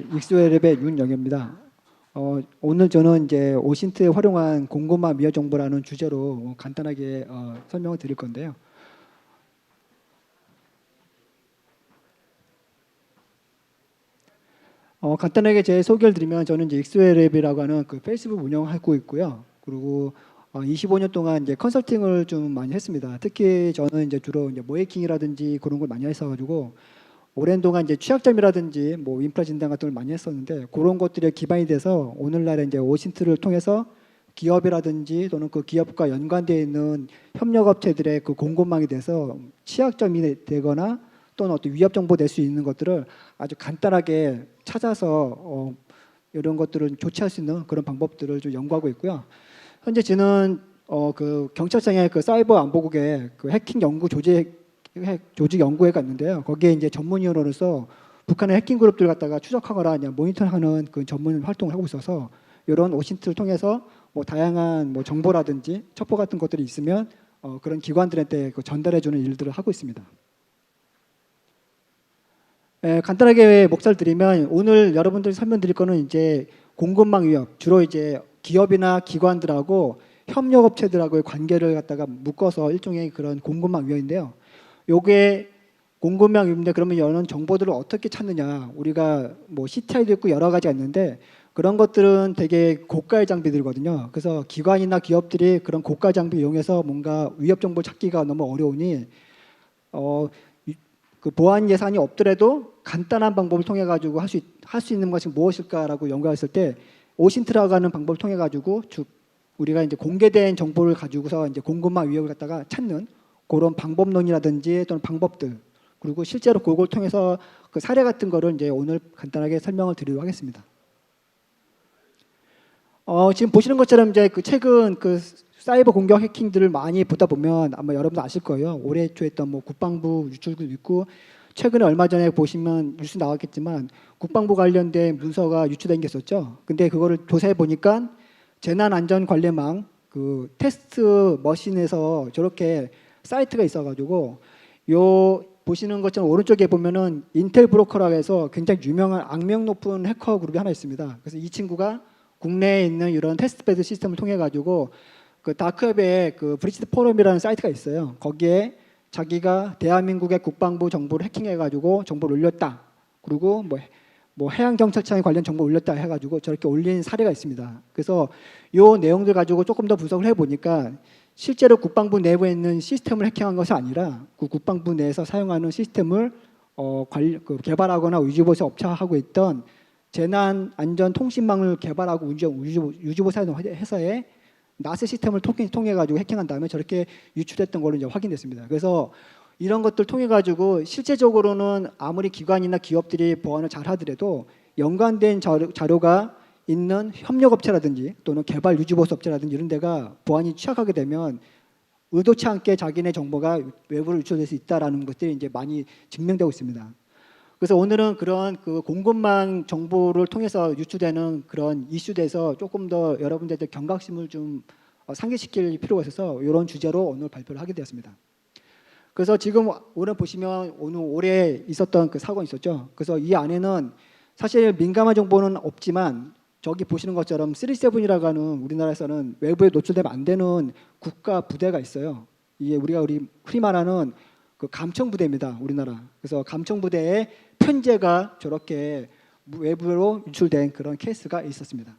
익스웰랩의 윤영입니다. 오늘 저는 이제 오신트에 활용한 공고만 위협 정보라는 주제로 간단하게 설명을 드릴 건데요. 간단하게 제 소개를 드리면 저는 이제 익스웰랩이라고 하는 그 페이스북 운영하고 있고요. 그리고 25년 동안 이제 컨설팅을 좀 많이 했습니다. 특히 저는 이제 주로 이제 모해킹이라든지 그런 걸 많이 했어가지고 오랜 동안 이제 취약점이라든지 뭐 인프라 진단 같은 걸 많이 했었는데 그런 것들이 기반이 돼서 오늘날에 이제 오신트를 통해서 기업이라든지 또는 그 기업과 연관되어 있는 협력업체들의 그 공급망이 돼서 취약점이 되거나 또는 어떤 위협 정보 낼 수 있는 것들을 아주 간단하게 찾아서 이런 것들을 조치할 수 있는 그런 방법들을 좀 연구하고 있고요. 현재 저는 그 경찰청의 그 사이버 안보국의 그 해킹 연구 조직 연구회가 있는데요. 거기에 이제 전문위원으로서 북한의 해킹 그룹들 갖다가 추적하거나 그냥 모니터하는 그 전문 활동을 하고 있어서 이런 오신트를 통해서 뭐 다양한 뭐 정보라든지 첩보 같은 것들이 있으면 그런 기관들한테 그 전달해주는 일들을 하고 있습니다. 간단하게 목차를 드리면 오늘 여러분들이 설명드릴 거는 이제 공급망 위협, 주로 이제 기업이나 기관들하고 협력업체들하고의 관계를 갖다가 묶어서 일종의 그런 공급망 위협인데요. 요게 공급망 위협인데 그러면 이런 정보들을 어떻게 찾느냐? 우리가 뭐 CTI도 있고 여러 가지가 있는데 그런 것들은 되게 고가의 장비들거든요. 그래서 기관이나 기업들이 그런 고가 장비 이용해서 뭔가 위협 정보 찾기가 너무 어려우니 그 보안 예산이 없더라도 간단한 방법을 통해 가지고 할 수 있는 것이 무엇일까라고 연구했을 때 오신트라고 하는 방법을 통해 가지고 우리가 이제 공개된 정보를 가지고서 이제 공급망 위협을 갖다가 찾는 그런 방법론이라든지 또는 방법들 그리고 실제로 그걸 통해서 그 사례 같은 거를 이제 오늘 간단하게 설명을 드리도록 하겠습니다. 지금 보시는 것처럼 이제 그 최근 그 사이버 공격 해킹들을 많이 보다 보면 아마 여러분도 아실 거예요. 올해 초에 했던 뭐 국방부 유출도 있고 최근에 얼마 전에 보시면 뉴스 나왔겠지만 국방부 관련된 문서가 유출된 게 있었죠. 근데 그거를 조사해 보니까 재난안전관리망 그 테스트 머신에서 저렇게 사이트가 있어가지고 요 보시는 것처럼 오른쪽에 보면은 인텔 브로커라고 해서 굉장히 유명한 악명 높은 해커 그룹이 하나 있습니다. 그래서 이 친구가 국내에 있는 이런 테스트베드 시스템을 통해 가지고 그 다크웹에 그 브리치드 포럼이라는 사이트가 있어요. 거기에 자기가 대한민국의 국방부 정보를 해킹해가지고 정보를 올렸다. 그리고 뭐 해양경찰청에 관련 정보 올렸다 해가지고 저렇게 올린 사례가 있습니다. 그래서 이 내용들 가지고 조금 더 분석을 해보니까 실제로 국방부 내부에 있는 시스템을 해킹한 것이 아니라 그 국방부 내에서 사용하는 시스템을 개발하거나 유지보수 업체하고 있던 재난안전통신망을 개발하고 유지보수하는 회사에 나스 시스템을 통해 가지고 해킹한 다음에 저렇게 유출했던 걸로 이제 확인됐습니다. 그래서 이런 것들 통해 가지고 실제적으로는 아무리 기관이나 기업들이 보안을 잘 하더라도 연관된 자료가 있는 협력업체라든지 또는 개발 유지보수 업체라든지 이런 데가 보안이 취약하게 되면 의도치 않게 자기네 정보가 외부로 유출될 수 있다라는 것들이 이제 많이 증명되고 있습니다. 그래서 오늘은 그런 그 공급망 정보를 통해서 유출되는 그런 이슈에서 조금 더 여러분들한테 경각심을 좀 상기시킬 필요가 있어서 이런 주제로 오늘 발표를 하게 되었습니다. 그래서 지금 오늘 보시면 오늘 올해 있었던 그 사건이 있었죠. 그래서 이 안에는 사실 민감한 정보는 없지만 저기 보시는 것처럼 37이라고 하는 우리나라에서는 외부에 노출되면 안 되는 국가 부대가 있어요. 이게 우리 흔히 말하는 그 감청부대입니다. 우리나라. 그래서 감청부대에 편제가 저렇게 외부로 유출된 그런 케이스가 있었습니다.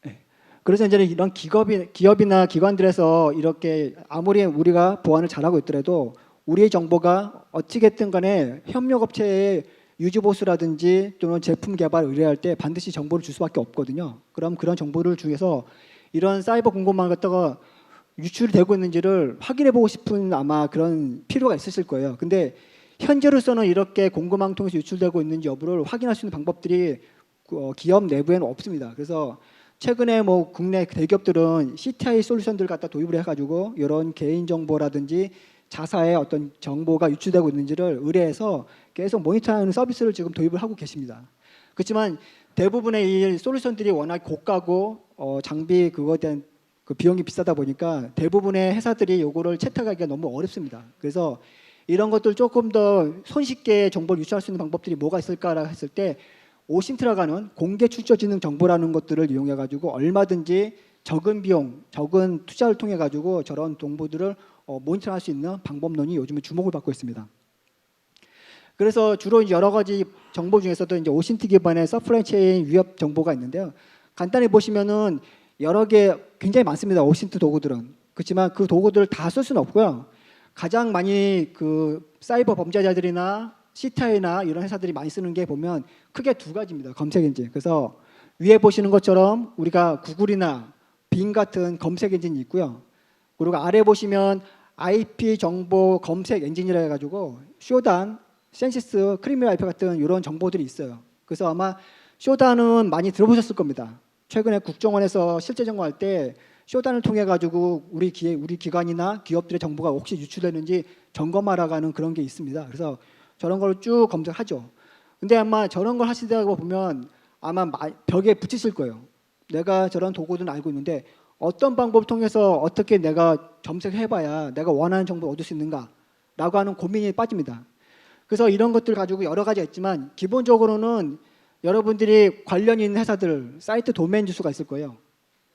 네. 그래서 이제 이런 기업이나 기관들에서 이렇게 아무리 우리가 보안을 잘하고 있더라도 우리의 정보가 어찌됐든 간에 협력업체의 유지보수라든지 또는 제품 개발 의뢰할 때 반드시 정보를 줄 수밖에 없거든요. 그럼 그런 정보를 중에서 이런 사이버 공급망을 갖다가 유출이 되고 있는지를 확인해 보고 싶은 아마 그런 필요가 있으실 거예요. 근데 현재로서는 이렇게 공급망 통해서 유출되고 있는지 여부를 확인할 수 있는 방법들이 기업 내부에는 없습니다. 그래서 최근에 뭐 국내 대기업들은 CTI 솔루션들 갖다 도입을 해가지고 이런 개인정보라든지 자사의 어떤 정보가 유출되고 있는지를 의뢰해서 계속 모니터하는 서비스를 지금 도입을 하고 계십니다. 그렇지만 대부분의 이 솔루션들이 워낙 고가고 장비 그거에 대한 그 비용이 비싸다 보니까 대부분의 회사들이 요거를 채택하기가 너무 어렵습니다. 그래서 이런 것들 조금 더 손쉽게 정보를 유출할 수 있는 방법들이 뭐가 있을까라 했을 때 오신트라고 하는 공개 출처지능 정보라는 것들을 이용해 가지고 얼마든지 적은 비용, 적은 투자를 통해 가지고 저런 정보들을 모니터할 수 있는 방법론이 요즘에 주목을 받고 있습니다. 그래서 주로 여러 가지 정보 중에서도 이제 오신트 기반의 서플라이 체인 위협 정보가 있는데요. 간단히 보시면은 여러 개 굉장히 많습니다. 오신트 도구들은. 그렇지만 그 도구들을 다 쓸 수는 없고요. 가장 많이 그 사이버 범죄자들이나 CTI나 이런 회사들이 많이 쓰는 게 보면 크게 두 가지입니다. 검색 엔진. 그래서 위에 보시는 것처럼 우리가 구글이나 빙 같은 검색 엔진이 있고요. 그리고 아래 보시면 IP 정보 검색 엔진이라 해가지고 쇼단, 센시스, 크리미널 IP 같은 이런 정보들이 있어요. 그래서 아마 쇼단은 많이 들어보셨을 겁니다. 최근에 국정원에서 실제 점검할 때 쇼단을 통해 가지고 우리 기관이나 기업들의 정보가 혹시 유출되는지 점검하러 가는 그런 게 있습니다. 그래서 저런 걸 쭉 검색하죠. 근데 아마 저런 걸 하시다 보면 아마 벽에 붙이실 거예요. 내가 저런 도구들은 알고 있는데 어떤 방법을 통해서 어떻게 내가 검색해봐야 내가 원하는 정보를 얻을 수 있는가라고 하는 고민이 빠집니다. 그래서 이런 것들 가지고 여러 가지가 있지만 기본적으로는 여러분들이 관련 있는 회사들 사이트 도메인 주소가 있을 거예요.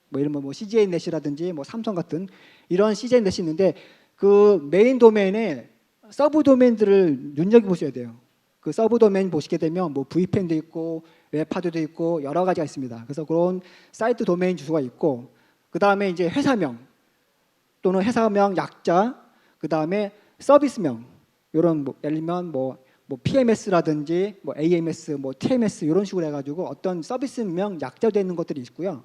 뭐 이런 뭐 CJ넷이라든지 뭐 삼성 같은 이런 CJ넷이 있는데 그 메인 도메인에 서브 도메인들을 눈여겨 보셔야 돼요. 그 서브 도메인 보시게 되면 뭐 VPN도 있고 웹하드도 있고 여러 가지가 있습니다. 그래서 그런 사이트 도메인 주소가 있고 그 다음에 이제 회사명 또는 회사명 약자 그 다음에 서비스명 이런 뭐 예를 들면 뭐 PMS라든지 뭐 AMS, 뭐 TMS 이런 식으로 해가지고 어떤 서비스명 약자되어 있는 것들이 있고요.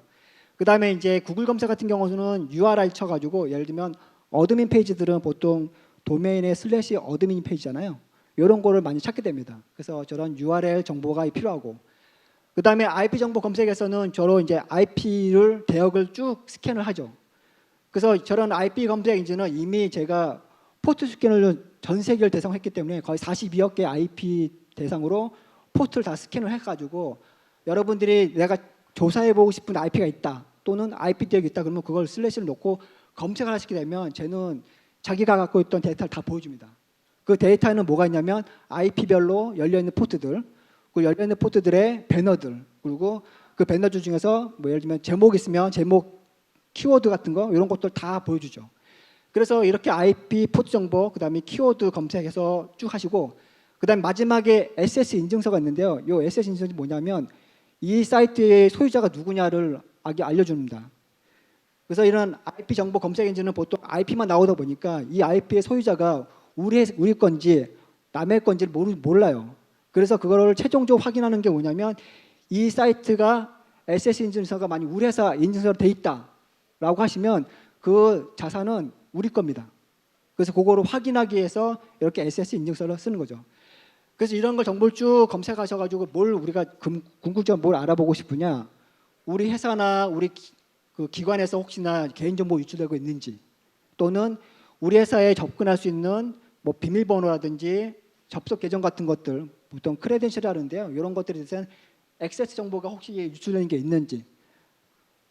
그 다음에 이제 구글 검색 같은 경우는 URL 쳐가지고 예를 들면 어드민 페이지들은 보통 도메인의 슬래시 어드민 페이지잖아요. 이런 거를 많이 찾게 됩니다. 그래서 저런 URL 정보가 필요하고 그 다음에 IP 정보 검색에서는 저로 이제 IP를 대역을 쭉 스캔을 하죠. 그래서 저런 IP 검색 엔진은 이미 제가 포트 스캔을 전 세계를 대상했기 때문에 거의 42억 개 IP 대상으로 포트를 다 스캔을 해가지고 여러분들이 내가 조사해보고 싶은 IP가 있다 또는 IP 대역이 있다 그러면 그걸 슬래시를 놓고 검색을 하시게 되면 쟤는 자기가 갖고 있던 데이터를 다 보여줍니다. 그 데이터에는 뭐가 있냐면 IP별로 열려있는 포트들 그 열려있는 포트들의 배너들 그리고 그 배너들 중에서 뭐 예를 들면 제목 있으면 제목 키워드 같은 거 이런 것들 다 보여주죠. 그래서 이렇게 IP 포트 정보 그 다음에 키워드 검색해서 쭉 하시고 그 다음에 마지막에 SS 인증서가 있는데요. 이 SS 인증서는 뭐냐면 이 사이트의 소유자가 누구냐를 알려줍니다. 그래서 이런 IP 정보 검색 엔진은 보통 IP만 나오다 보니까 이 IP의 소유자가 우리 건지 남의 건지를 몰라요. 그래서 그거를 최종적으로 확인하는 게 뭐냐면 이 사이트가 SS 인증서가 만약 우리 회사 인증서로 돼 있다라고 하시면 그 자산은 우리 겁니다. 그래서 그거를 확인하기 위해서 이렇게 SS 인증서를 쓰는 거죠. 그래서 이런 걸 정보를 쭉 검색하셔가지고 뭘 우리가 궁극적으로 뭘 알아보고 싶으냐? 우리 회사나 우리 그 기관에서 혹시나 개인정보 유출되고 있는지 또는 우리 회사에 접근할 수 있는 뭐 비밀번호라든지 접속 계정 같은 것들 보통 크레덴셜이 하는데요. 이런 것들에 대해서는 액세스 정보가 혹시 유출되는 게 있는지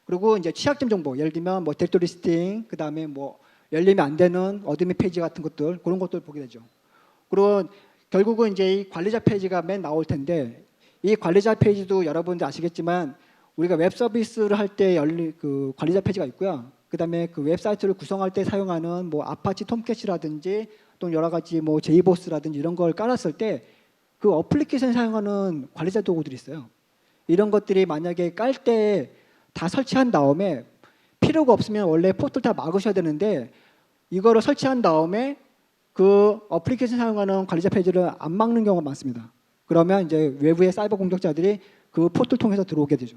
그리고 이제 취약점 정보 예를 들면 뭐 데이터 리스팅 그 다음에 뭐 열리면 안 되는 어드민 페이지 같은 것들 그런 것들 보게 되죠. 그리고 결국은 이제 이 관리자 페이지가 맨 나올 텐데 이 관리자 페이지도 여러분들 아시겠지만 우리가 웹 서비스를 할 때 열린 그 관리자 페이지가 있고요. 그다음에 그 웹사이트를 구성할 때 사용하는 뭐 아파치 톰캣이라든지 또는 여러 가지 뭐 제이보스라든지 이런 걸 깔았을 때 그 어플리케이션 사용하는 관리자 도구들이 있어요. 이런 것들이 만약에 깔 때 다 설치한 다음에 필요가 없으면 원래 포트를 다 막으셔야 되는데 이거를 설치한 다음에 그 어플리케이션 사용하는 관리자 페이지를 안 막는 경우가 많습니다. 그러면 이제 외부의 사이버 공격자들이 그 포트를 통해서 들어오게 되죠.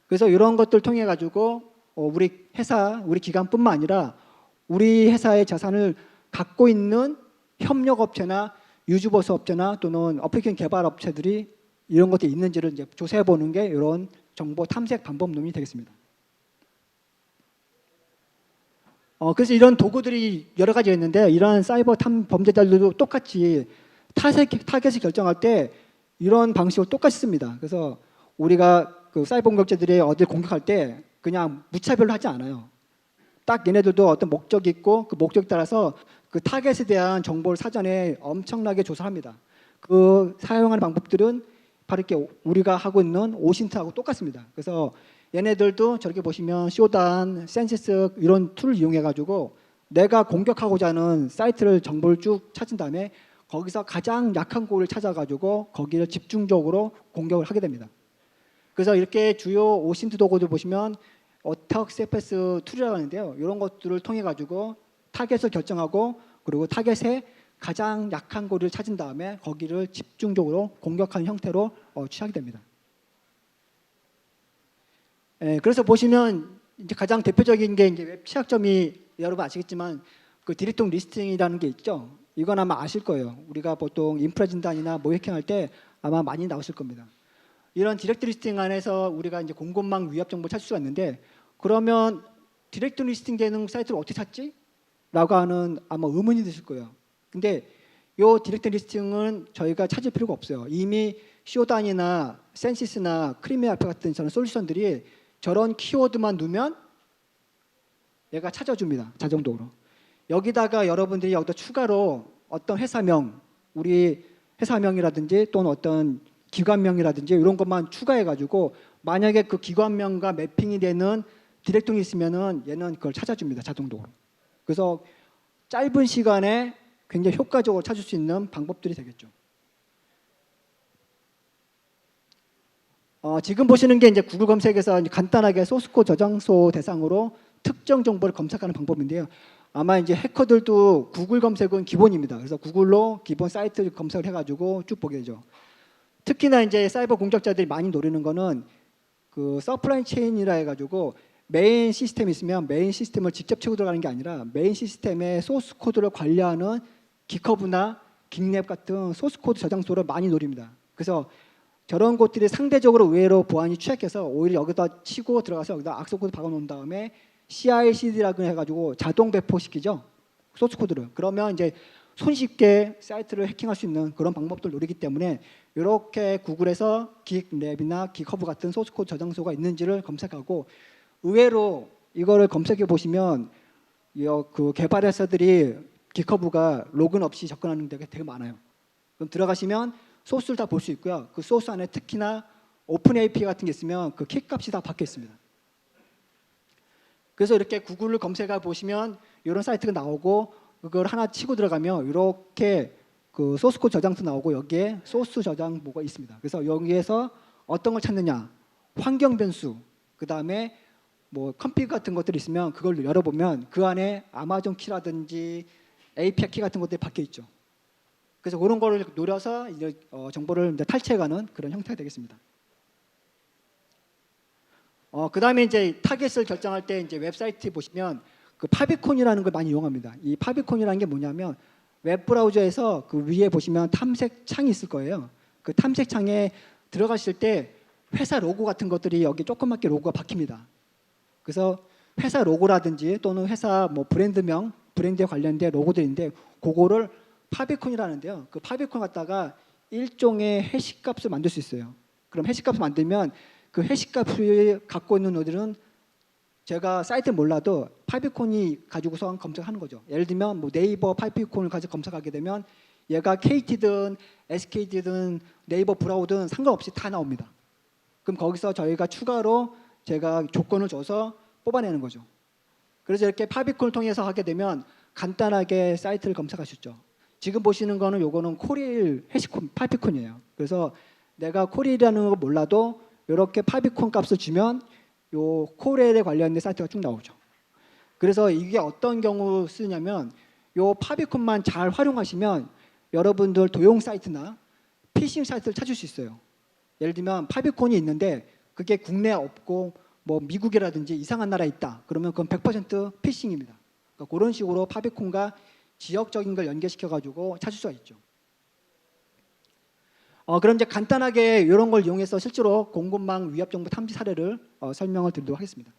그래서 이런 것들 통해 가지고 우리 회사, 우리 기관뿐만 아니라 우리 회사의 자산을 갖고 있는 협력업체나 유즈보스 업체나 또는 어플리케이션 개발 업체들이 이런 것들이 있는지를 이제 조사해 보는 게 이런 정보 탐색 방법론이 되겠습니다. 그래서 이런 도구들이 여러 가지가 있는데 이런 사이버 범죄자들도 똑같이 타겟을 결정할 때 이런 방식으로 똑같이 씁니다. 그래서 우리가 그 사이버 공격자들이 어딜 공격할 때 그냥 무차별로 하지 않아요. 딱 얘네들도 어떤 목적이 있고 그 목적에 따라서 그 타겟에 대한 정보를 사전에 엄청나게 조사합니다. 그 사용하는 방법들은 바로 이렇게 우리가 하고 있는 오신트하고 똑같습니다. 그래서 얘네들도 저렇게 보시면 쇼단, 센시스 이런 툴을 이용해 가지고 내가 공격하고자 하는 사이트를 정보를 쭉 찾은 다음에 거기서 가장 약한 곳을 찾아 가지고 거기를 집중적으로 공격을 하게 됩니다. 그래서 이렇게 주요 오신트 도구들 보시면 어택 세페스 툴이라고 하는데요. 이런 것들을 통해 가지고 타겟을 결정하고 그리고 타겟에 가장 약한 곳을 찾은 다음에 거기를 집중적으로 공격하는 형태로 취하게 됩니다. 그래서 보시면 이제 가장 대표적인 게 이제 웹 취약점이 여러분 아시겠지만 그 디렉트 리스팅이라는 게 있죠. 이건 아마 아실 거예요. 우리가 보통 인프라 진단이나 모해킹할 때 아마 많이 나오실 겁니다. 이런 디렉트 리스팅 안에서 우리가 이제 공급망 위협 정보를 찾을 수가 있는데 그러면 디렉트 리스팅 되는 사이트를 어떻게 찾지? 라고 하는 아마 의문이 드실 거예요. 근데 이 디렉트 리스팅은 저희가 찾을 필요가 없어요. 이미 쇼단이나 센시스나 크리미아 알파 같은 저런 솔루션들이 저런 키워드만 넣으면 얘가 찾아줍니다. 자동적으로. 여기다가 여러분들이 여기다 추가로 어떤 회사명, 우리 회사명이라든지 또는 어떤 기관명이라든지 이런 것만 추가해가지고 만약에 그 기관명과 매핑이 되는 디렉팅이 있으면은 얘는 그걸 찾아줍니다. 자동적으로. 그래서 짧은 시간에 굉장히 효과적으로 찾을 수 있는 방법들이 되겠죠. 지금 보시는 게 이제 구글 검색에서 이제 간단하게 소스코드 저장소 대상으로 특정 정보를 검색하는 방법인데요. 아마 이제 해커들도 구글 검색은 기본입니다. 그래서 구글로 기본 사이트 검색을 해가지고 쭉 보게 되죠. 특히나 이제 사이버 공격자들이 많이 노리는 거는 그 서플라이 체인이라 해가지고 메인 시스템이 있으면 메인 시스템을 직접 치고 들어가는 게 아니라 메인 시스템의 소스 코드를 관리하는 기커브나 긱랩 같은 소스 코드 저장소를 많이 노립니다. 그래서 저런 곳들이 상대적으로 의외로 보안이 취약해서 오히려 여기다 치고 들어가서 여기다 악성 코드 박아놓은 다음에 CI/CD라고 해가지고 자동 배포시키죠. 소스 코드를. 그러면 이제 손쉽게 사이트를 해킹할 수 있는 그런 방법들을 노리기 때문에 이렇게 구글에서 긱랩이나 기커브 같은 소스 코드 저장소가 있는지를 검색하고 의외로 이거를 검색해 보시면 그 개발회사들이 기커브가 로그인 없이 접근하는 데가 되게 많아요. 그럼 들어가시면 소스를 다 볼 수 있고요. 그 소스 안에 특히나 오픈 API 같은 게 있으면 그 키 값이 다 박혀 있습니다. 그래서 이렇게 구글을 검색해 보시면 이런 사이트가 나오고 그걸 하나 치고 들어가면 이렇게 그 소스 코드 저장소 나오고 여기에 소스 저장모가 있습니다. 그래서 여기에서 어떤 걸 찾느냐, 환경 변수, 그 다음에 뭐 컴피그 같은 것들이 있으면 그걸 열어보면 그 안에 아마존 키라든지 API 키 같은 것들이 박혀 있죠. 그래서 그런 거를 노려서 이제 정보를 이제 탈취해가는 그런 형태가 되겠습니다. 그 다음에 이제 타겟을 결정할 때 이제 웹사이트 보시면 그 파비콘이라는 걸 많이 이용합니다. 이 파비콘이라는 게 뭐냐면 웹 브라우저에서 그 위에 보시면 탐색 창이 있을 거예요. 그 탐색 창에 들어가실 때 회사 로고 같은 것들이 여기 조그맣게 로고가 박힙니다. 그래서 회사 로고라든지 또는 회사 뭐 브랜드명, 브랜드에 관련된 로고들인데 그거를 파비콘이라는데요. 그 파비콘 갖다가 일종의 해시값을 만들 수 있어요. 그럼 해시값을 만들면 그 해시값을 갖고 있는 노들은 제가 사이트 몰라도 파비콘이 가지고서 검색하는 거죠. 예를 들면 뭐 네이버 파비콘을 가지고 검색하게 되면 얘가 KT든 SKT든 네이버 브라우든 상관없이 다 나옵니다. 그럼 거기서 저희가 추가로 제가 조건을 줘서 뽑아내는 거죠. 그래서 이렇게 파비콘을 통해서 하게 되면 간단하게 사이트를 검색하셨죠. 지금 보시는 거는 요거는 코릴 해시콘 파비콘이에요. 그래서 내가 코릴이라는 걸 몰라도 이렇게 파비콘 값을 주면 요 코릴에 관련된 사이트가 쭉 나오죠. 그래서 이게 어떤 경우 쓰냐면 요 파비콘만 잘 활용하시면 여러분들 도용 사이트나 피싱 사이트를 찾을 수 있어요. 예를 들면 파비콘이 있는데 그게 국내에 없고 뭐 미국이라든지 이상한 나라에 있다. 그러면 그건 100% 피싱입니다. 그러니까 그런 식으로 파비콘과 지역적인 걸 연계시켜 가지고 찾을 수가 있죠. 그럼 이제 간단하게 이런 걸 이용해서 실제로 공급망 위협 정보 탐지 사례를 설명을 드리도록 하겠습니다.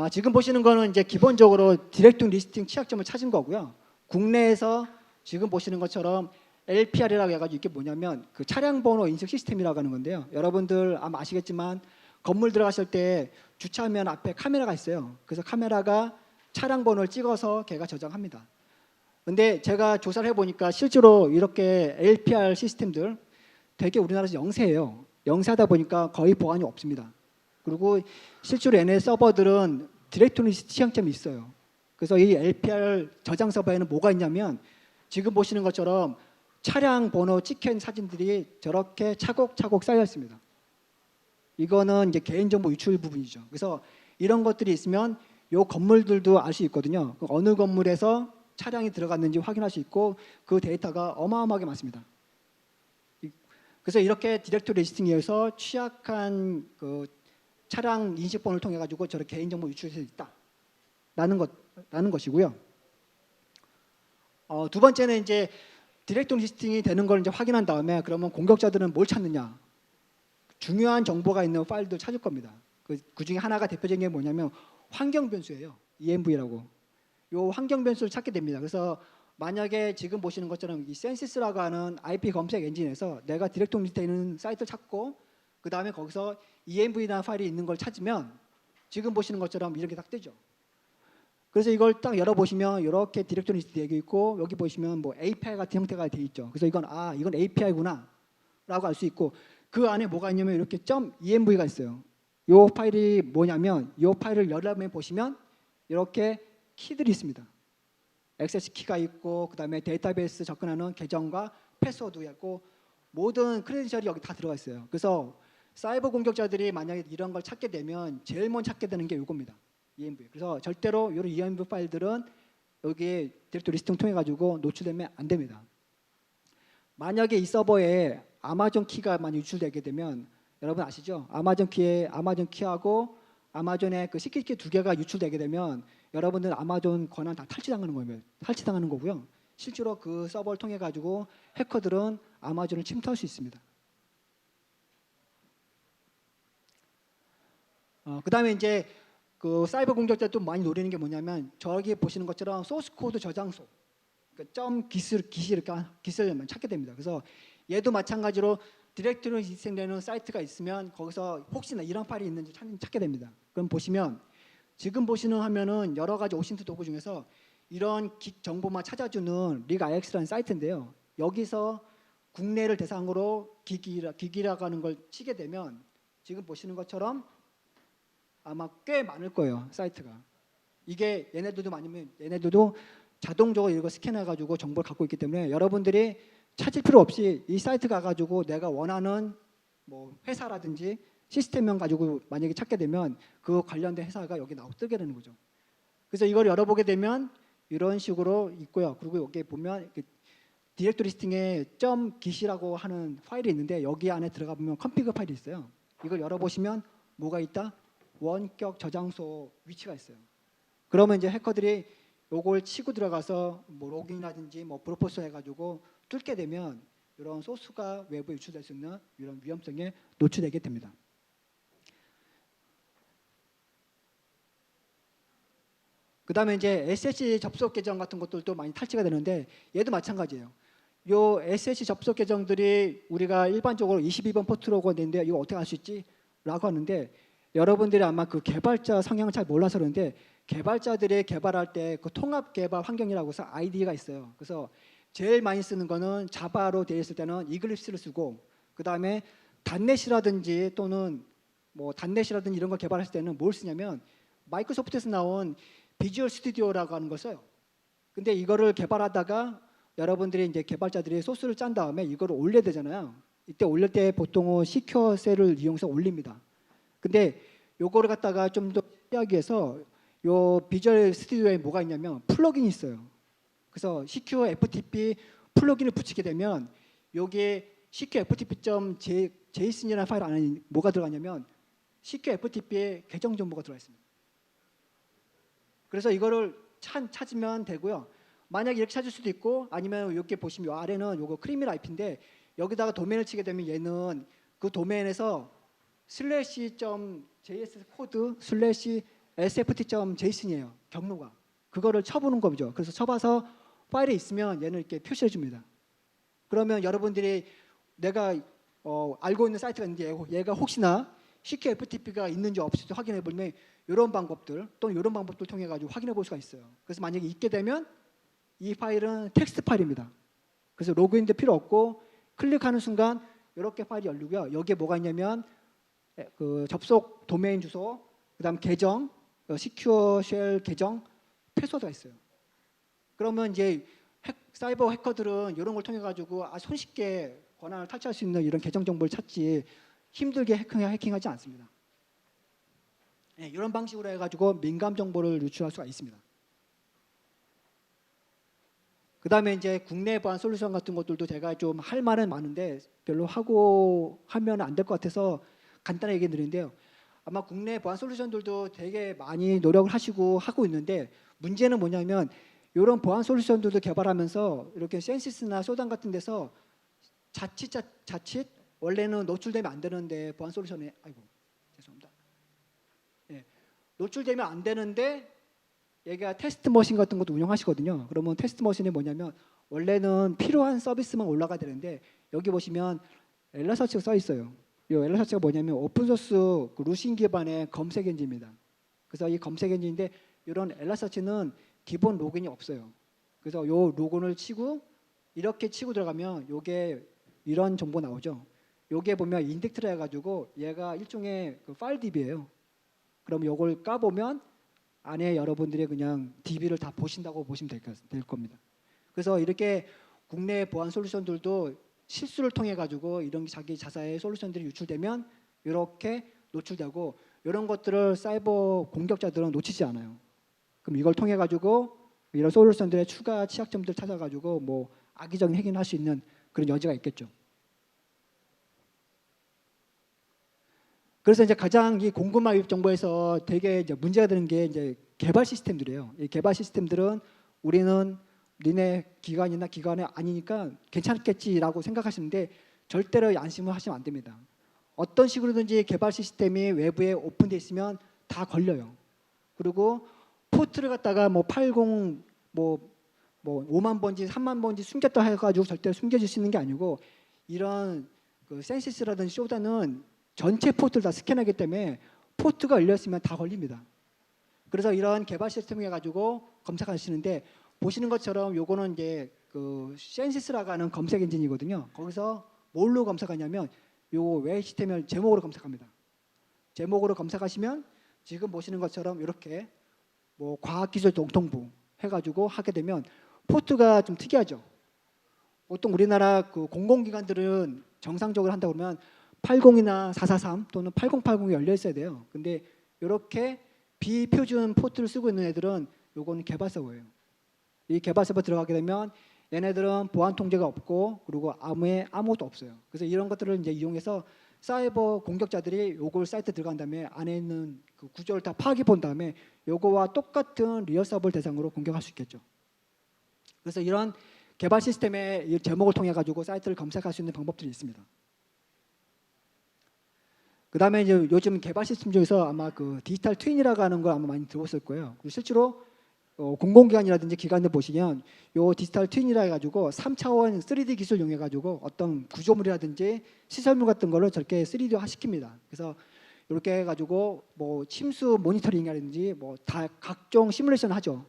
지금 보시는 거는 이제 기본적으로 디렉트 리스팅 취약점을 찾은 거고요. 국내에서 지금 보시는 것처럼 LPR이라고 해가지고 이게 뭐냐면 그 차량 번호 인식 시스템이라고 하는 건데요. 여러분들 아마 아시겠지만 건물 들어가실 때 주차하면 앞에 카메라가 있어요. 그래서 카메라가 차량 번호를 찍어서 걔가 저장합니다. 근데 제가 조사를 해보니까 실제로 이렇게 LPR 시스템들 되게 우리나라에서 영세해요. 영세하다 보니까 거의 보안이 없습니다. 그리고 실제로 얘네 서버들은 디렉토리 시향점이 있어요. 그래서 이 LPR 저장 서버에는 뭐가 있냐면 지금 보시는 것처럼 차량 번호 찍힌 사진들이 저렇게 차곡차곡 쌓여 있습니다. 이거는 이제 개인정보 유출 부분이죠. 그래서 이런 것들이 있으면 이 건물들도 알 수 있거든요. 어느 건물에서 차량이 들어갔는지 확인할 수 있고 그 데이터가 어마어마하게 많습니다. 그래서 이렇게 디렉토리 리스팅에서 취약한 그 차량 인식번호를 통해 가지고 저렇게 개인정보 유출될 수 있다라는 것이고요. 두 번째는 이제 디렉토리 리스팅이 되는 걸 이제 확인한 다음에 그러면 공격자들은 뭘 찾느냐? 중요한 정보가 있는 파일들 찾을 겁니다. 그 중에 하나가 대표적인 게 뭐냐면 환경 변수예요. ENV라고. 이 환경 변수를 찾게 됩니다. 그래서 만약에 지금 보시는 것처럼 이 센시스라고 하는 IP 검색 엔진에서 내가 디렉토리 리스트에 있는 사이트를 찾고 그 다음에 거기서 ENV라는 파일이 있는 걸 찾으면 지금 보시는 것처럼 이렇게 딱 뜨죠. 그래서 이걸 딱 열어보시면 이렇게 디렉토리 리스트 되어 있고 여기 보시면 뭐 API 같은 형태가 되어 있죠. 그래서 이건 이건 API구나 라고 알 수 있고 그 안에 뭐가 있냐면 이렇게 .env가 있어요. 이 파일이 뭐냐면 이 파일을 열어보면 보시면 이렇게 키들이 있습니다. 액세스 키가 있고 그 다음에 데이터베이스 접근하는 계정과 패스워드가 있고 모든 크레덴셜이 여기 다 들어가 있어요. 그래서 사이버 공격자들이 만약에 이런 걸 찾게 되면 제일 먼저 찾게 되는 게 이겁니다. ENV. 그래서 절대로 이런 ENV 파일들은 여기 디렉토리 리스팅 통해 가지고 노출되면 안 됩니다. 만약에 이 서버에 아마존 키가 많이 유출되게 되면 여러분 아시죠? 아마존 키하고 아마존의 그 시크릿키 두 개가 유출되게 되면 여러분들 아마존 권한 다 탈취당하는 거고요. 실제로 그 서버를 통해 가지고 해커들은 아마존을 침투할 수 있습니다. 그다음에 이제 그 사이버 공격자 또 많이 노리는 게 뭐냐면 저기 보시는 것처럼 소스 코드 저장소, 그러니까 깃을 찾게 됩니다. 그래서 얘도 마찬가지로 디렉토리 리스팅되는 사이트가 있으면 거기서 혹시나 이런 파일이 있는지 찾게 됩니다. 그럼 보시면 지금 보시는 화면은 여러 가지 오신트 도구 중에서 이런 깃 정보만 찾아주는 릭IX라는 사이트인데요. 여기서 국내를 대상으로 깃이라고 하는 걸 치게 되면 지금 보시는 것처럼 아마 꽤 많을 거예요. 사이트가. 이게 얘네들도 자동적으로 이거 스캔해가지고 정보를 갖고 있기 때문에 여러분들이 찾을 필요 없이 이 사이트 가가지고 내가 원하는 뭐 회사라든지 시스템명 가지고 만약에 찾게 되면 그 관련된 회사가 여기 뜨게 되는 거죠. 그래서 이걸 열어보게 되면 이런 식으로 있고요. 그리고 여기 보면 디렉토리 리스팅에 .git이라고 하는 파일이 있는데 여기 안에 들어가 보면 컴피그 파일이 있어요. 이걸 열어보시면 뭐가 있다? 원격 저장소 위치가 있어요. 그러면 이제 해커들이 요걸 치고 들어가서 뭐 로그인이라든지 뭐 브로포스 해가지고 뚫게 되면 이런 소스가 외부에 유출될 수 있는 이런 위험성에 노출되게 됩니다. 그 다음에 이제 SSH 접속 계정 같은 것들도 많이 탈취가 되는데 얘도 마찬가지예요. 요 SSH 접속 계정들이 우리가 일반적으로 22번 포트로고 되는데 이거 어떻게 할 수 있지? 라고 하는데 여러분들이 아마 그 개발자 성향을 잘 몰라서 그런데 개발자들이 개발할 때 그 통합 개발 환경이라고 해서 IDE가 있어요. 그래서 제일 많이 쓰는 거는 자바로 되어 있을 때는 이글립스를 쓰고 그 다음에 단넷이라든지 또는 뭐 단넷이라든지 이런 걸 개발했을 때는 뭘 쓰냐면 마이크로소프트에서 나온 비주얼 스튜디오라고 하는 걸 써요. 근데 이거를 개발하다가 여러분들이 이제 개발자들이 소스를 짠 다음에 이거를 올려야 되잖아요. 이때 올릴 때 보통은 시큐어 셀을 이용해서 올립니다. 근데 요거를 갖다가 좀 더 하기 위해서 요 비주얼 스튜디오에 뭐가 있냐면 플러긴이 있어요. 그래서 CQ FTP 플러긴을 붙이게 되면 여기에 CQ FTP.json이라는 파일 안에 뭐가 들어가냐면 CQ FTP의 계정 정보가 들어가 있습니다. 그래서 이거를 찾으면 되고요. 만약에 이렇게 찾을 수도 있고 아니면 이렇게 보시면 이 아래는 요거 크리밀 IP인데 여기다가 도메인을 치게 되면 얘는 그 도메인에서 /.js 코드 /sft.json이에요. 경로가. 그거를 쳐보는 거죠. 그래서 쳐봐서 파일에 있으면 얘는 이렇게 표시해 줍니다. 그러면 여러분들이 내가 알고 있는 사이트가 있는데 얘가 혹시나 쉽게 FTP가 있는지 없을지 확인해 보면 이런 방법들 또는 이런 방법들 통해 가지고 확인해 볼 수가 있어요. 그래서 만약에 있게 되면 이 파일은 텍스트 파일입니다. 그래서 로그인도 필요 없고 클릭하는 순간 이렇게 파일이 열리고요. 여기에 뭐가 있냐면 그 접속 도메인 주소, 그다음 계정, 시큐어 쉘 계정, 패스워드가 있어요. 그러면 이제 사이버 해커들은 이런 걸 통해 가지고 손쉽게 권한을 탈취할 수 있는 이런 계정 정보를 찾지 힘들게 해킹하지 않습니다. 네, 이런 방식으로 해가지고 민감 정보를 유출할 수가 있습니다. 그 다음에 이제 국내 보안 솔루션 같은 것들도 제가 좀 할 말은 많은데 별로 하고 하면 안 될 것 같아서 간단하게 얘기 드리는데요. 아마 국내 보안 솔루션들도 되게 많이 노력을 하시고 하고 있는데 문제는 뭐냐면 이런 보안 솔루션들도 개발하면서 이렇게 센시스나 소단 같은 데서 자칫 원래는 노출되면 안 되는데 보안 솔루션에 죄송합니다. 예, 노출되면 안 되는데 얘가 테스트 머신 같은 것도 운영하시거든요. 그러면 테스트 머신이 뭐냐면 원래는 필요한 서비스만 올라가야 되는데 여기 보시면 엘라서치가 써 있어요. 이 엘라서치가 뭐냐면 오픈소스 루신 기반의 검색 엔진입니다. 그래서 이 검색 엔진인데 이런 엘라서치는 기본 로그인이 없어요. 그래서 이 로그인을 치고 이렇게 치고 들어가면 이게 이런 정보 나오죠. 여기에 보면 인덱트를 해가지고 얘가 일종의 그 파일 DB예요. 그럼 이걸 까보면 안에 여러분들이 그냥 DB를 다 보신다고 보시면 될 겁니다. 그래서 이렇게 국내 보안 솔루션들도 실수를 통해 가지고 이런 자기 자사의 솔루션들이 유출되면 이렇게 노출되고 이런 것들을 사이버 공격자들은 놓치지 않아요. 그럼 이걸 통해 가지고 이런 솔루션들의 추가 취약점들 찾아가지고 뭐 악의적인 해킹을 할 수 있는 그런 여지가 있겠죠. 그래서 이제 가장 이 공급망 유입 정보에서 되게 이제 문제가 되는 게 이제 개발 시스템들이에요. 이 개발 시스템들은 우리는 니네 기관이나 기관이 아니니까 괜찮겠지라고 생각하시는데 절대로 안심을 하시면 안 됩니다. 어떤 식으로든지 개발 시스템이 외부에 오픈되어 있으면 다 걸려요. 그리고 포트를 갖다가 뭐 80, 뭐 5만 번지, 3만 번지 숨겼다 해가지고 절대 숨겨질 수 있는 게 아니고 이런 그 센시스라든지 쇼다는 전체 포트를 다 스캔하기 때문에 포트가 열렸으면 다 걸립니다. 그래서 이런 개발 시스템을 해가지고 검색하시는데 보시는 것처럼 요거는 이제 그 센시스라고 하는 검색 엔진이거든요. 거기서 뭘로 검색하냐면 요 외 시스템을 제목으로 검색합니다. 제목으로 검색하시면 지금 보시는 것처럼 이렇게 뭐 과학기술동통부 해가지고 하게 되면 포트가 좀 특이하죠. 보통 우리나라 그 공공기관들은 정상적으로 한다 그러면 80이나 443 또는 8080이 열려 있어야 돼요. 근데 이렇게 비표준 포트를 쓰고 있는 애들은 요거는 개발 서버예요. 이 개발 서버 들어가게 되면 얘네들은 보안 통제가 없고 그리고 아무것도 없어요. 그래서 이런 것들을 이제 이용해서 사이버 공격자들이 요걸 사이트 들어간 다음에 안에 있는 그 구조를 다 파악해 본 다음에 요거와 똑같은 리얼 서버를 대상으로 공격할 수 있겠죠. 그래서 이런 개발 시스템의 이 제목을 통해 가지고 사이트를 검색할 수 있는 방법들이 있습니다. 그 다음에 이제 요즘 개발 시스템 중에서 아마 그 디지털 트윈이라고 하는 걸 아마 많이 들어봤을 거예요. 실제로 공공기관이라든지 기관들 보시면 요 디지털 트윈이라 해가지고 3차원 3D 기술 이용해가지고 어떤 구조물이라든지 시설물 같은 거를 저렇게 3D화 시킵니다. 그래서 이렇게 해가지고 뭐 침수 모니터링이라든지 뭐 다 각종 시뮬레이션 하죠.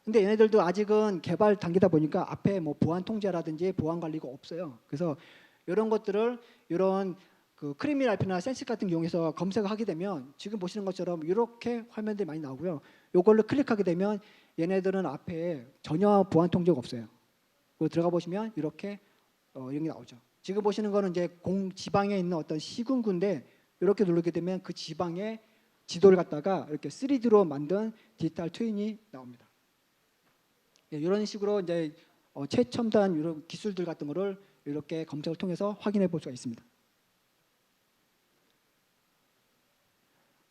근데 얘네들도 아직은 개발 단계다 보니까 앞에 뭐 보안 통제라든지 보안 관리가 없어요. 그래서 이런 것들을 이런 그 크리미널 RP나 센스 같은 거 이용해서 검색을 하게 되면 지금 보시는 것처럼 이렇게 화면들이 많이 나오고요. 이걸로 클릭하게 되면 얘네들은 앞에 전혀 보안 통제가 없어요. 들어가 보시면 이렇게 이런 게 나오죠. 지금 보시는 거는 이제 지방에 있는 어떤 시군구인데 이렇게 누르게 되면 그 지방의 지도를 갖다가 이렇게 3D로 만든 디지털 트윈이 나옵니다. 예, 이런 식으로 이제 최첨단 이런 기술들 같은 거를 이렇게 검색을 통해서 확인해 볼 수가 있습니다.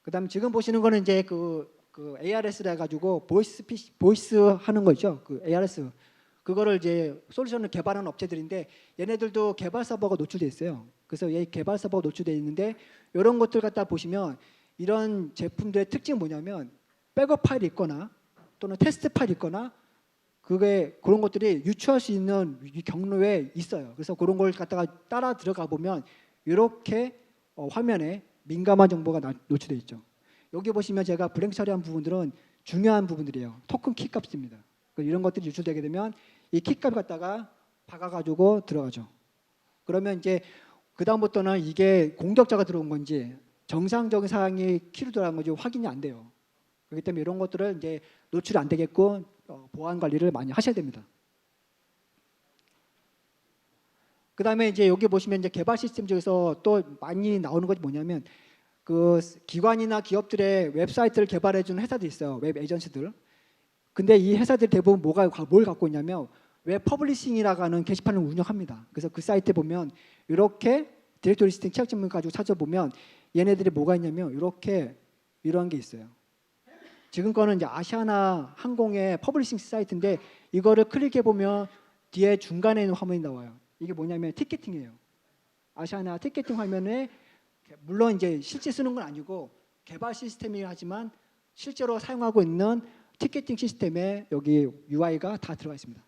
그다음 지금 보시는 거는 이제 그 ARS라 해가지고 보이스 하는 거죠. 그 ARS 그거를 이제 솔루션을 개발하는 업체들인데 얘네들도 개발 서버가 노출돼 있어요. 그래서 이 개발 서버가 노출돼 있는데 이런 것들 갖다 보시면 이런 제품들의 특징이 뭐냐면 백업 파일이 있거나 또는 테스트 파일이 있거나 그런 것들이 유추할 수 있는 경로에 있어요. 그래서 그런 걸 갖다가 따라 들어가 보면 이렇게 화면에 민감한 정보가 노출돼 있죠. 여기 보시면 제가 블랭크 처리한 부분들은 중요한 부분들이에요. 토큰 키 값입니다. 이런 것들이 유출되게 되면 이 키 값 갖다가 박아가지고 들어가죠. 그러면 이제 그 다음부터는 이게 공격자가 들어온 건지 정상적인 사항이 키로 들어간 건지 확인이 안 돼요. 그렇기 때문에 이런 것들을 이제 노출이 안 되겠고 보안 관리를 많이 하셔야 됩니다. 그 다음에 이제 여기 보시면 이제 개발 시스템 중에서 또 많이 나오는 것이 뭐냐면 그 기관이나 기업들의 웹사이트를 개발해 주는 회사들이 있어요. 웹 에이전시들. 근데 이 회사들 대부분 뭘 갖고 있냐면 웹 퍼블리싱이라고 하는 게시판을 운영합니다. 그래서 그 사이트에 보면 이렇게 디렉토리 리스팅 취약점을 가지고 찾아보면 얘네들이 뭐가 있냐면 이렇게 이런 게 있어요. 지금 거는 이제 아시아나 항공의 퍼블리싱 사이트인데 이거를 클릭해 보면 뒤에 중간에 있는 화면이 나와요. 이게 뭐냐면 티켓팅이에요. 아시아나 티켓팅 화면에 물론 이제 실제 쓰는 건 아니고 개발 시스템이긴 하지만 실제로 사용하고 있는 티켓팅 시스템에 여기 UI가 다 들어가 있습니다.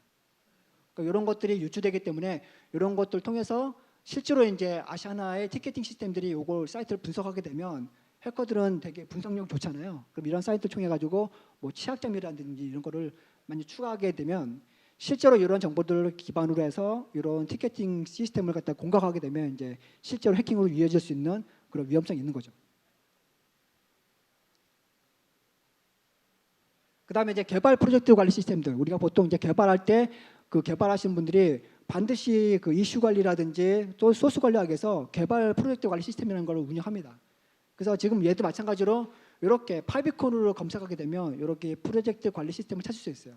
그러니까 이런 것들이 유출되기 때문에 이런 것들 통해서 실제로 이제 아시아나의 티켓팅 시스템들이 이걸 사이트를 분석하게 되면 해커들은 되게 분석력 좋잖아요. 그럼 이런 사이트를 통해 가지고 뭐 취약점이라든지 이런 거를 많이 추가하게 되면 실제로 이런 정보들을 기반으로 해서 이런 티켓팅 시스템을 갖다 공격하게 되면 이제 실제로 해킹으로 이어질 수 있는 그런 위험성이 있는 거죠. 그다음에 이제 개발 프로젝트 관리 시스템들 우리가 보통 이제 개발할 때 그 개발하시는 분들이 반드시 그 이슈 관리라든지 또 소스 관리하기 위해서 개발 프로젝트 관리 시스템이라는 걸 운영합니다. 그래서 지금 얘도 마찬가지로 이렇게 파이비콘으로 검색하게 되면 이렇게 프로젝트 관리 시스템을 찾을 수 있어요.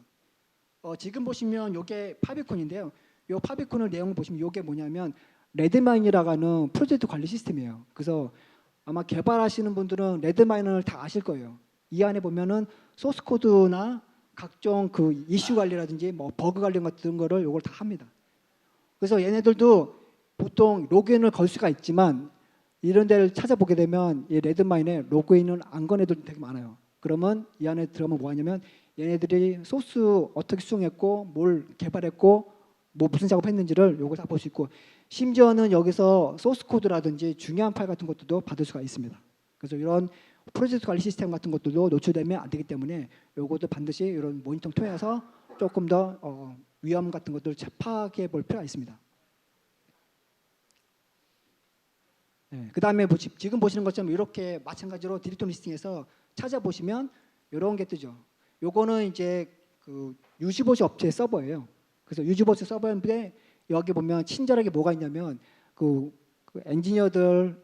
지금 보시면 이게 파비콘인데요. 이 파비콘을 내용을 보시면 이게 뭐냐면 레드마인이라고 하는 프로젝트 관리 시스템이에요. 그래서 아마 개발하시는 분들은 레드마인을 다 아실 거예요. 이 안에 보면은 소스 코드나 각종 그 이슈 관리라든지 뭐 버그 관리 같은 거를 이걸 다 합니다. 그래서 얘네들도 보통 로그인을 걸 수가 있지만 이런 데를 찾아보게 되면 이 레드마인에 로그인을 안 건 애들 되게 많아요. 그러면 이 안에 들어가면 뭐 하냐면 얘네들이 소스 어떻게 수정했고 뭘 개발했고 뭐 무슨 작업했는지를 요걸 다 볼 수 있고 심지어는 여기서 소스 코드라든지 중요한 파일 같은 것도 받을 수가 있습니다. 그래서 이런 프로젝트 관리 시스템 같은 것들도 노출되면 안 되기 때문에 요것도 반드시 이런 모니터링 통해서 조금 더 위험 같은 것들을 파악해 볼 필요가 있습니다. 네, 그 다음에 지금 보시는 것처럼 이렇게 마찬가지로 디렉토리 리스팅에서 찾아보시면 이런 게 뜨죠. 요거는 이제 그 유지보시 업체 서버예요. 그래서 유지보시 서버인데 여기 보면 친절하게 뭐가 있냐면 그 엔지니어들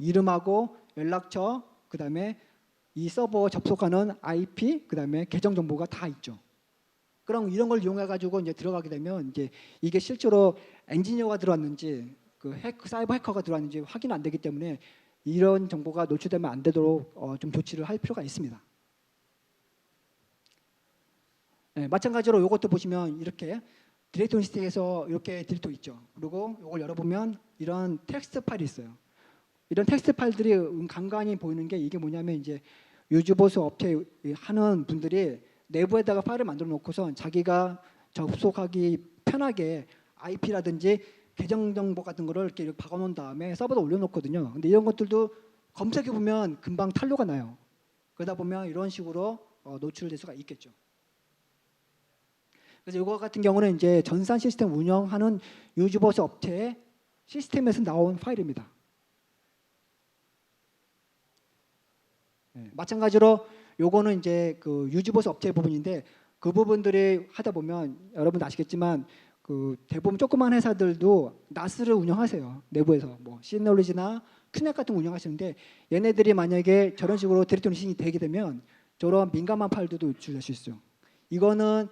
이름하고 연락처 그다음에 이 서버 접속하는 IP 그다음에 계정 정보가 다 있죠. 그럼 이런 걸 이용해 가지고 이제 들어가게 되면 이제 이게 실제로 엔지니어가 들어왔는지 그 사이버 해커가 들어왔는지 확인 안 되기 때문에 이런 정보가 노출되면 안 되도록 좀 조치를 할 필요가 있습니다. 네, 마찬가지로 이것도 보시면 이렇게 디렉토리 리스팅에서 이렇게 디렉토리 있죠. 그리고 이걸 열어보면 이런 텍스트 파일이 있어요. 이런 텍스트 파일들이 간간히 보이는 게 이게 뭐냐면 이제 유즈보스 업체 하는 분들이 내부에다가 파일을 만들어 놓고서 자기가 접속하기 편하게 IP라든지 계정 정보 같은 거를 이렇게 박아 놓은 다음에 서버에 올려놓거든요. 근데 이런 것들도 검색해 보면 금방 탄로가 나요. 그러다 보면 이런 식으로 노출될 수가 있겠죠. 그래서 이거 같은 경우는 이제 전산 시스템 운영하는 유즈보스 업체의 시스템에서 나온 파일입니다. 네, 마찬가지로 요거는 이제 그 유즈보스 업체 부분인데 그 부분들이 하다 보면 여러분 아시겠지만 그 대부분 조그만 회사들도 나스를 운영하세요. 내부에서 뭐 시놀리지나 큐넷 같은 거 운영하시는데 얘네들이 만약에 저런 식으로 디렉토리 리스팅이 되게 되면 저런 민감한 파일들도 유출될 수 있어요. 이거는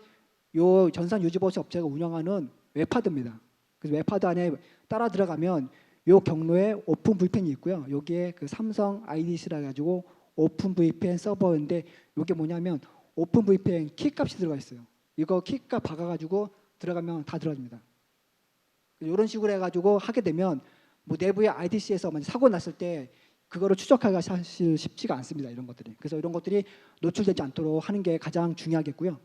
요 전산 유지보스 업체가 운영하는 웹하드입니다. 그래서 웹하드 안에 따라 들어가면 요 경로에 오픈 VPN이 있고요. 여기에 그 삼성 IDC라 가지고 오픈 VPN 서버인데 이게 뭐냐면 오픈 VPN 키값이 들어가 있어요. 이거 키값 박아가지고 들어가면 다 들어갑니다. 이런 식으로 해가지고 하게 되면 뭐 내부의 IDC에서 만약 사고 났을 때 그거를 추적하기가 사실 쉽지가 않습니다. 이런 것들이. 그래서 이런 것들이 노출되지 않도록 하는 게 가장 중요하겠고요.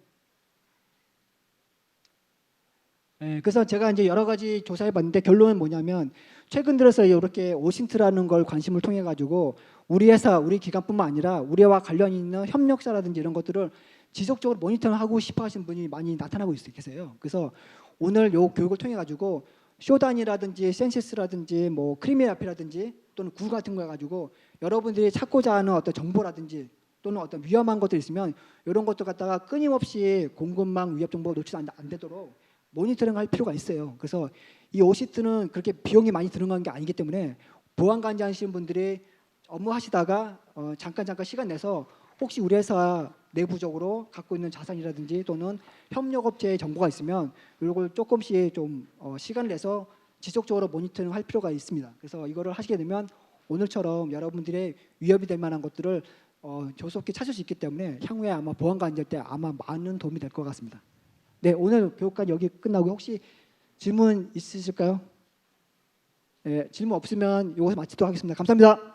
그래서 제가 이제 여러 가지 조사해봤는데 결론은 뭐냐면 최근 들어서 이렇게 오신트라는 걸 관심을 통해 가지고 우리 회사, 우리 기관뿐만 아니라 우리와 관련 있는 협력사라든지 이런 것들을 지속적으로 모니터링하고 싶어하시는 분이 많이 나타나고 계세요. 그래서 오늘 요 교육을 통해 가지고 쇼단이라든지 센시스라든지 뭐 크리미아피라든지 또는 구글 같은 거 해가지고 여러분들이 찾고자 하는 어떤 정보라든지 또는 어떤 위험한 것들이 있으면 이런 것들 갖다가 끊임없이 공급망 위협 정보가 노출 안 되도록 모니터링 할 필요가 있어요. 그래서 이 오시트는 그렇게 비용이 많이 들어간 게 아니기 때문에 보안관리 하시는 분들이 업무하시다가 잠깐 시간 내서 혹시 우리 회사 내부적으로 갖고 있는 자산이라든지 또는 협력업체의 정보가 있으면 이걸 조금씩 좀 시간을 내서 지속적으로 모니터링 할 필요가 있습니다. 그래서 이거를 하시게 되면 오늘처럼 여러분들의 위협이 될 만한 것들을 조속히 찾을 수 있기 때문에 향후에 아마 보안관리할 때 아마 많은 도움이 될 것 같습니다. 네, 오늘 교육까지 여기 끝나고 혹시 질문 있으실까요? 네, 질문 없으면 이것을 마치도록 하겠습니다. 감사합니다.